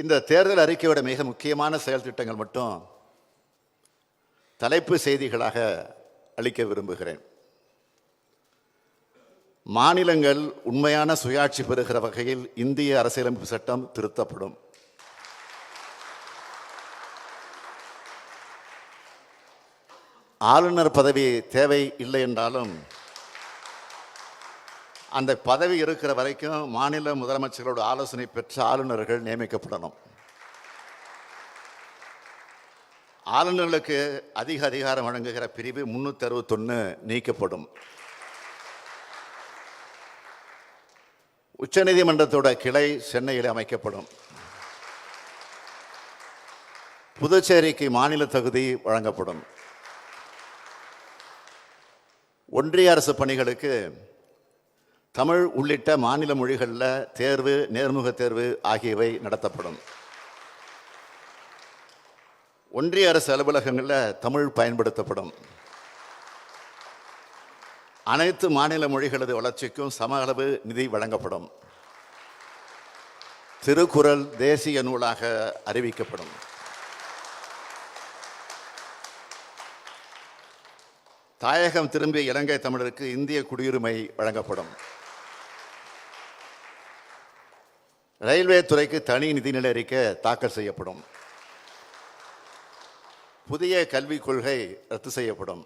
இந்த தேர்தல் அறிக்கையோட மிக முக்கியமான செயல் திட்டங்கள் மட்டும் தலைப்பு செய்திகளாக அளிக்க விரும்புகிறேன். மாநிலங்கள் உண்மையான சுயாட்சி பெறுகிற வகையில் இந்திய அரசியலமைப்பு சட்டம் திருத்தப்படும். ஆளுநர் பதவி தேவை இல்லை என்றாலும் அந்த பதவி இருக்கிற வரைக்கும் மாநில முதலமைச்சர்களோட ஆலோசனை பெற்ற ஆளுநர்கள் நியமிக்கப்படணும். ஆளுநர்களுக்கு அதிக அதிகாரம் வழங்குகிற பிரிவு 361 நீக்கப்படும். உச்சநீதிமன்றத்தோட கிளை சென்னையில் அமைக்கப்படும். புதுச்சேரிக்கு மாநில தகுதி வழங்கப்படும். ஒன்றிய அரசு பணிகளுக்கு தமிழ் உள்ளிட்ட மாநில மொழிகளில் தேர்வு, நேர்முக தேர்வு ஆகியவை நடத்தப்படும். ஒன்றிய அரசு அலுவலகங்களில் தமிழ் பயன்படுத்தப்படும். அனைத்து மாநில மொழிகளது வளர்ச்சிக்கும் சம அளவு நிதி வழங்கப்படும். திருக்குறள் தேசிய நூலாக அறிவிக்கப்படும். தாயகம் திரும்பிய இலங்கை தமிழருக்கு இந்திய குடியுரிமை வழங்கப்படும். ரயில்வே துறைக்கு தனி நிதிநிலை அறிக்கை தாக்கல் செய்யப்படும். புதிய கல்விக் கொள்கை ரத்து செய்யப்படும்.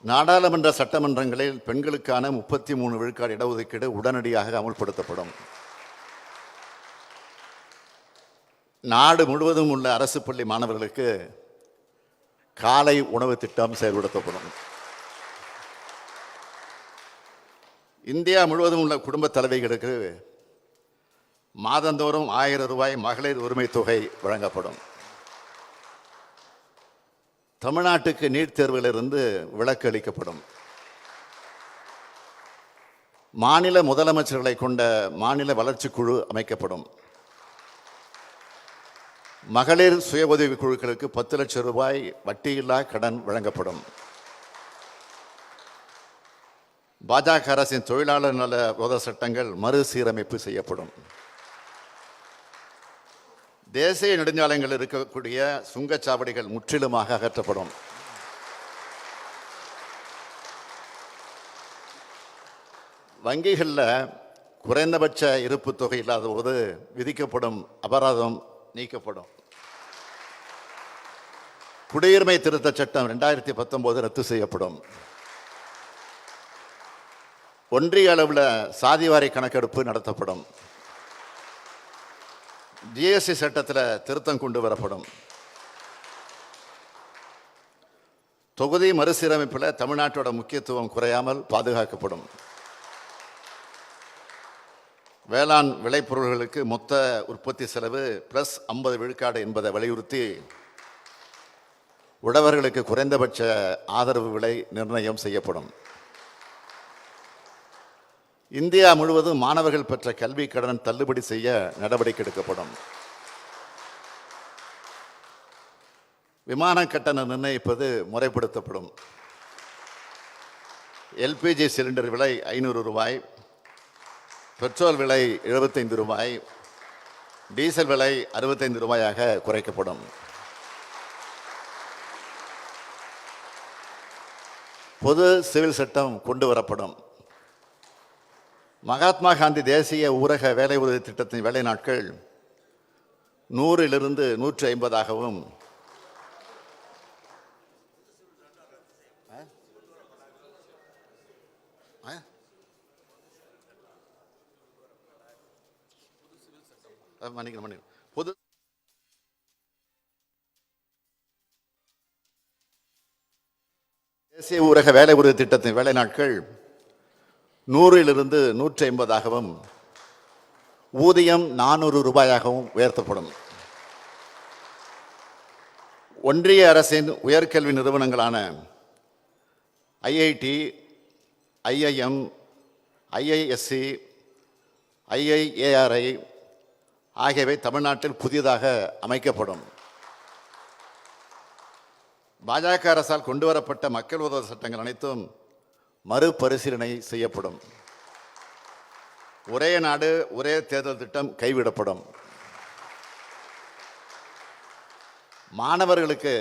நாடாளுமன்ற சட்டமன்றங்களில் பெண்களுக்கான 33 விழுக்காடு இடஒதுக்கீடு உடனடியாக அமுல்படுத்தப்படும். நாடு முழுவதும் உள்ள அரசு பள்ளி மாணவர்களுக்கு காலை உணவு திட்டம் செயல்படுத்தப்படும். இந்தியா முழுவதும் உள்ள குடும்ப தலைவிகளுக்கு மாதந்தோறும் 1000 ரூபாய் மகளிர் உரிமை தொகை வழங்கப்படும். தமிழ்நாட்டுக்கு நீட் தேர்விலிருந்து விலக்கு அளிக்கப்படும். மாநில முதலமைச்சர்களை கொண்ட மாநில வளர்ச்சி குழு அமைக்கப்படும். மகளிர் சுய உதவி குழுக்களுக்கு 10 லட்சம் ரூபாய் வட்டியில்லா கடன் வழங்கப்படும். பாஜக அரசின் தொழிலாளர் நல விரோத சட்டங்கள் மறுசீரமைப்பு செய்யப்படும். தேசிய நெடுஞ்சாலைகளில் இருக்கக்கூடிய சுங்கச்சாவடிகள் முற்றிலுமாக அகற்றப்படும். வங்கிகளில் குறைந்தபட்ச இருப்பு தொகை இல்லாத போது விதிக்கப்படும் அபராதம் நீக்கப்படும். குடியுரிமை திருத்த சட்டம் 2019 ரத்து செய்யப்படும். ஒன்றிய அளவில் சாதிவாரி கணக்கெடுப்பு நடத்தப்படும். ஜிஎஸ்டி சட்டத்தில் திருத்தம் கொண்டு வரப்படும். தொகுதி மறுசீரமைப்பில் தமிழ்நாட்டோட முக்கியத்துவம் குறையாமல் பாதுகாக்கப்படும். வேளாண் விளைபொருள்களுக்கு மொத்த உற்பத்தி செலவு +50 விழுக்காடு என்பதை வலியுறுத்தி உழவர்களுக்கு குறைந்தபட்ச ஆதரவு விலை நிர்ணயம் செய்யப்படும். இந்தியா முழுவதும் மாணவர்கள் பெற்ற கல்வி கடன் தள்ளுபடி செய்ய நடவடிக்கை எடுக்கப்படும். விமான கட்டணம் நிர்ணயிப்பது முறைப்படுத்தப்படும். எல்பிஜி சிலிண்டர் விலை 500 ரூபாய், பெட்ரோல் விலை 75 ரூபாய், டீசல் விலை 65 ரூபாயாக குறைக்கப்படும். பொது சிவில் சட்டம் கொண்டு வரப்படும். மகாத்மா காந்தி தேசிய ஊரக வேலை உறுதி திட்டத்தின் வேலை நாட்கள் 100லிருந்து 150ஆகவும், பொது தேசிய ஊரக வேலை உறுதி திட்டத்தின் வேலை நாட்கள் 100லிருந்து 150ஆகவும், ஊதியம் 400 ரூபாயாகவும் உயர்த்தப்படும். ஒன்றிய அரசின் உயர்கல்வி நிறுவனங்களான ஐஐடி, ஐஐஎம், ஐஐஎஸ்சி, ஐஐஏஆர்ஐ ஆகியவை தமிழ்நாட்டில் புதிதாக அமைக்கப்படும். பாஜக அரசால் கொண்டு வரப்பட்ட மக்கள் விரோத சட்டங்கள் அனைத்தும் மறுபரிசீலனை செய்யப்படும். ஒரே நாடு ஒரே தேர்தல் திட்டம் கைவிடப்படும். மாணவர்களுக்கு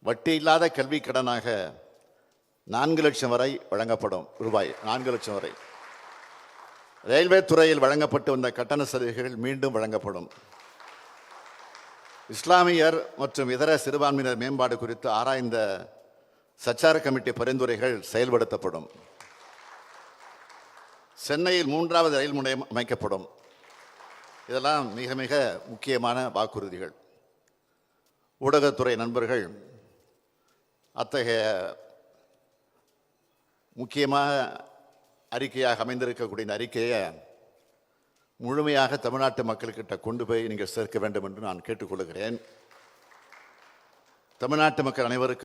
வட்டி இல்லாத கல்வி கடனாக 4 லட்சம் வரை வழங்கப்படும். ரூபாய் 4 லட்சம் வரை. ரயில்வே துறையில் வழங்கப்பட்டு வந்த கட்டண சலுகைகள் மீண்டும் வழங்கப்படும். இஸ்லாமியர் மற்றும் இதர சிறுபான்மையினர் மேம்பாடு குறித்து ஆராய்ந்த சச்சார் கமிட்டி பரிந்துரைகள் செயல்படுத்தப்படும். சென்னையில் 3வது ரயில் முனையம் அமைக்கப்படும். இதெல்லாம் மிக மிக முக்கியமான வாக்குறுதிகள். ஊடகத்துறை நண்பர்கள் அத்தகைய முக்கியமாக அறிக்கையாக அமைந்திருக்கக்கூடிய இந்த அறிக்கையை முழுமையாக தமிழ்நாட்டு மக்கள்கிட்ட கொண்டு போய் நீங்கள் சேர்க்க வேண்டும் என்று நான் கேட்டுக்கொள்கிறேன். தமிழ்நாட்டு மக்கள் அனைவருக்கும்